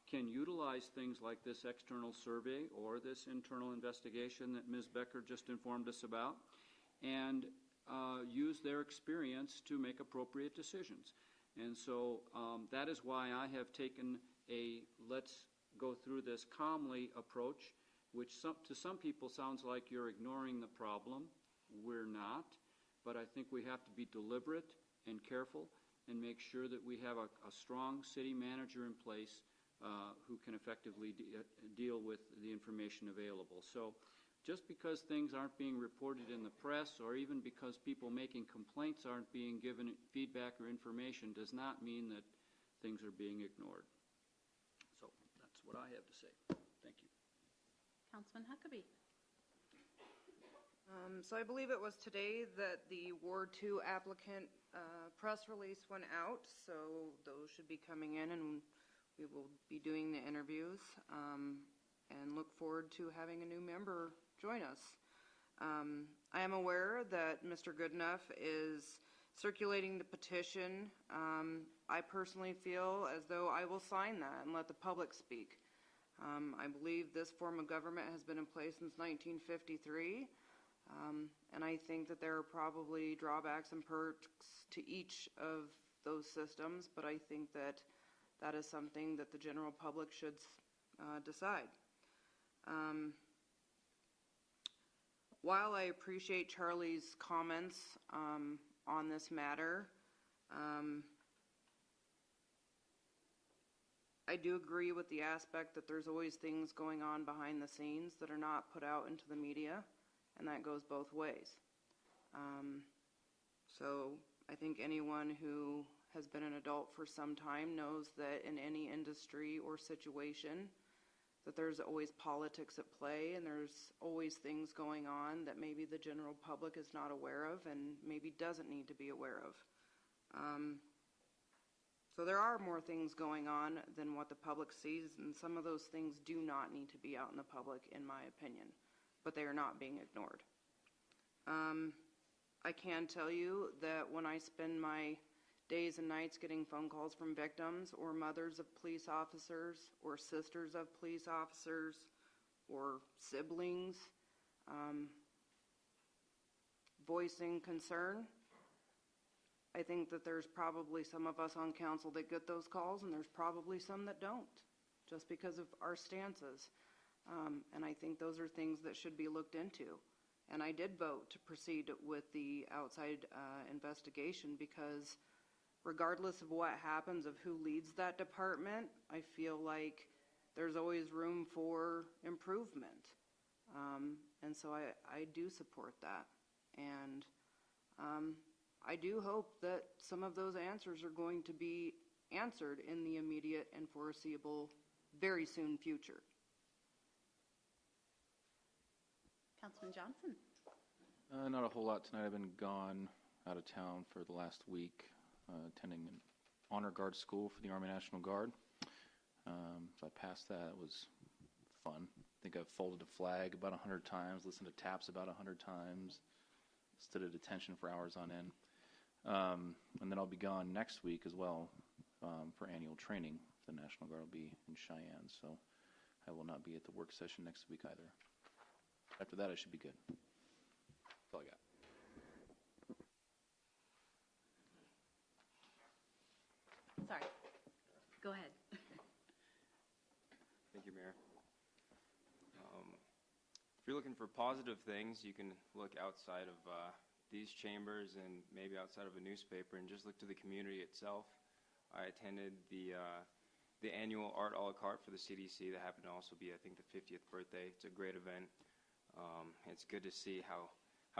can utilize things like this external survey or this internal investigation that Ms. Becker just informed us about, and use their experience to make appropriate decisions. And so that is why I have taken a let's go through this calmly approach, which to some people sounds like you're ignoring the problem. We're not, but I think we have to be deliberate and careful and make sure that we have a strong city manager in place who can effectively deal with the information available. So just because things aren't being reported in the press, or even because people making complaints aren't being given feedback or information, does not mean that things are being ignored. So that's what I have to say. Thank you. Councilman Huckabee. So I believe it was today that the Ward 2 applicant press release went out, so those should be coming in, and we will be doing the interviews, and look forward to having a new member join us. I am aware that Mr. Goodenough is circulating the petition. I personally feel as though I will sign that and let the public speak. I believe this form of government has been in place since 1953, and I think that there are probably drawbacks and perks to each of those systems, but I think that that is something that the general public should decide. While I appreciate Charlie's comments on this matter, I do agree with the aspect that there's always things going on behind the scenes that are not put out into the media, and that goes both ways. So I think anyone who has been an adult for some time knows that in any industry or situation that there's always politics at play, and there's always things going on that maybe the general public is not aware of and maybe doesn't need to be aware of. So there are more things going on than what the public sees, and some of those things do not need to be out in the public, in my opinion, but they are not being ignored. I can tell you that when I spend my days and nights getting phone calls from victims or mothers of police officers or sisters of police officers or siblings voicing concern, I think that there's probably some of us on council that get those calls, and there's probably some that don't, just because of our stances. And I think those are things that should be looked into. And I did vote to proceed with the outside investigation because regardless of what happens of who leads that department, I feel like there's always room for improvement. And so I do support that. And I do hope that some of those answers are going to be answered in the immediate and foreseeable, very soon future. Councilman Johnson. Not a whole lot tonight. I've been gone out of town for the last week, attending an honor guard school for the Army National Guard. So I passed that. It was fun. I think I've folded a flag about 100 times, listened to taps about 100 times, stood at attention for hours on end. And then I'll be gone next week as well for annual training. The National Guard will be in Cheyenne, so I will not be at the work session next week either. After that, I should be good. That's all I got. Sorry. Go ahead. Thank you, Mayor. If you're looking for positive things, you can look outside of these chambers and maybe outside of a newspaper and just look to the community itself. I attended the annual art a la carte for the CDC that happened to also be, I think, the 50th birthday. It's a great event. It's good to see how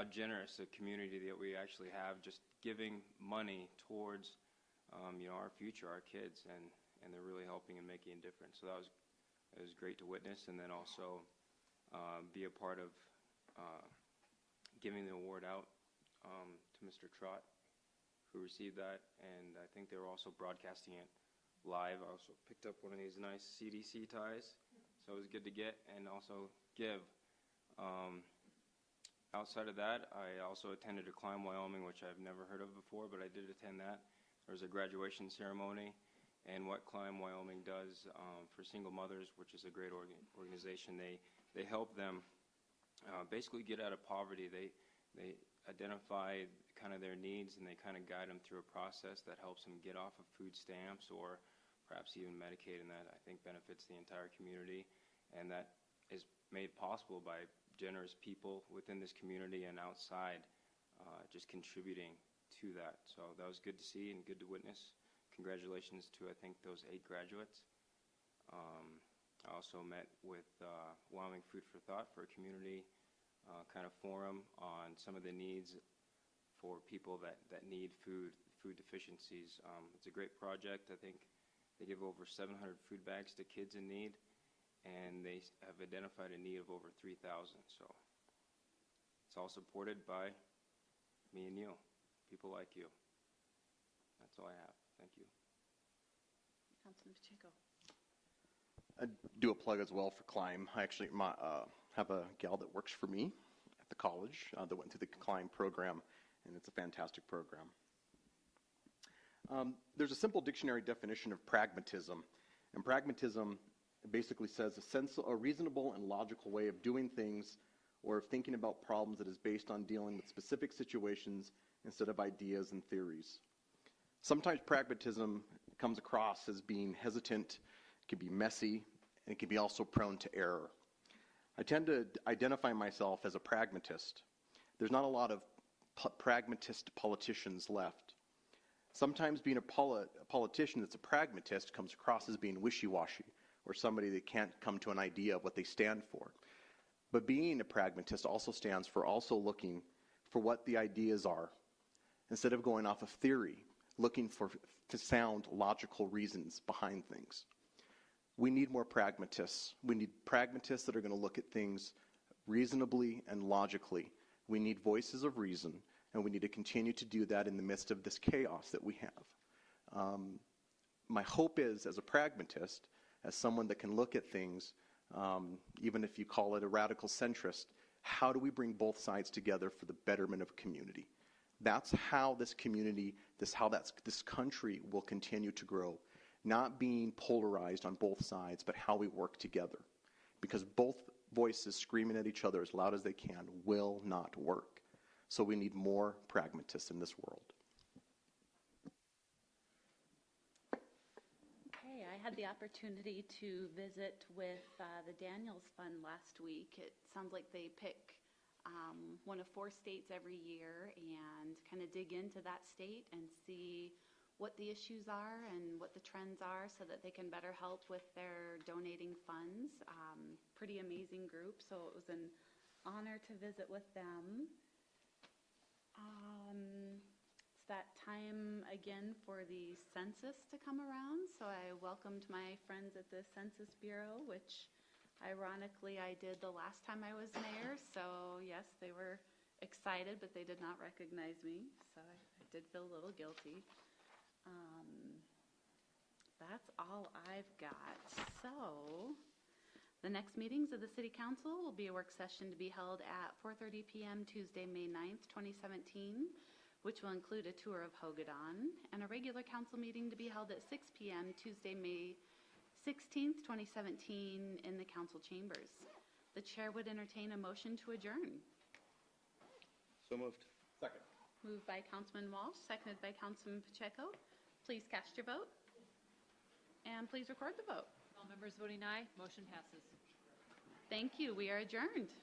generous a community that we actually have, just giving money towards our future, our kids, and they're really helping and making a difference. So it was great to witness, and then also be a part of giving the award out to Mr. Trott, who received that, and I think they were also broadcasting it live. I also picked up one of these nice CDC ties, so it was good to get and also give. Outside of that, I also attended a Climb Wyoming, which I've never heard of before, but I did attend that. There was a graduation ceremony, and what Climb Wyoming does for single mothers, which is a great organization, they help them basically get out of poverty. They identify kind of their needs, and they kind of guide them through a process that helps them get off of food stamps or perhaps even Medicaid, and that I think benefits the entire community, and that is made possible by generous people within this community and outside just contributing to that. So that was good to see and good to witness. Congratulations to, I think, those 8 graduates. I also met with Wyoming Food for Thought for a community kind of forum on some of the needs for people that need food deficiencies. It's a great project. I think they give over 700 food bags to kids in need, and they have identified a need of over 3,000. So it's all supported by me and you, people like you. That's all I have. Thank you. Councilman Pacheco. I do a plug as well for Climb. I actually have a gal that works for me at the college that went through the Climb program, and it's a fantastic program. There's a simple dictionary definition of pragmatism, and pragmatism basically says a reasonable and logical way of doing things or of thinking about problems that is based on dealing with specific situations instead of ideas and theories. Sometimes pragmatism comes across as being hesitant, it can be messy, and it can be also prone to error. I tend to identify myself as a pragmatist. There's not a lot of pragmatist politicians left. Sometimes being a politician that's a pragmatist comes across as being wishy-washy, or somebody that can't come to an idea of what they stand for. But being a pragmatist also stands for also looking for what the ideas are, instead of going off of theory, looking for sound, logical reasons behind things. We need more pragmatists. We need pragmatists that are going to look at things reasonably and logically. We need voices of reason, and we need to continue to do that in the midst of this chaos that we have. My hope is, as a pragmatist, as someone that can look at things, even if you call it a radical centrist, how do we bring both sides together for the betterment of community? That's how this community, this country will continue to grow. Not being polarized on both sides, but how we work together. Because both voices screaming at each other as loud as they can will not work. So we need more pragmatists in this world. Okay, I had the opportunity to visit with the Daniels Fund last week. It sounds like they pick one of 4 states every year and kind of dig into that state and see what the issues are and what the trends are so that they can better help with their donating funds. Pretty amazing group, so it was an honor to visit with them. It's that time again for the census to come around, so I welcomed my friends at the Census Bureau, which ironically I did the last time I was mayor, so yes, they were excited, but they did not recognize me, so I did feel a little guilty. That's all I've got. So, the next meetings of the City Council will be a work session to be held at 4:30 p.m. Tuesday, May 9th, 2017, which will include a tour of Hogadon, and a regular council meeting to be held at 6 p.m. Tuesday, May 16th, 2017, in the council chambers. The chair would entertain a motion to adjourn. So moved. Second. Moved by Councilman Walsh, seconded by Councilman Pacheco. Please cast your vote, and please record the vote. All members voting aye, motion passes. Thank you. We are adjourned.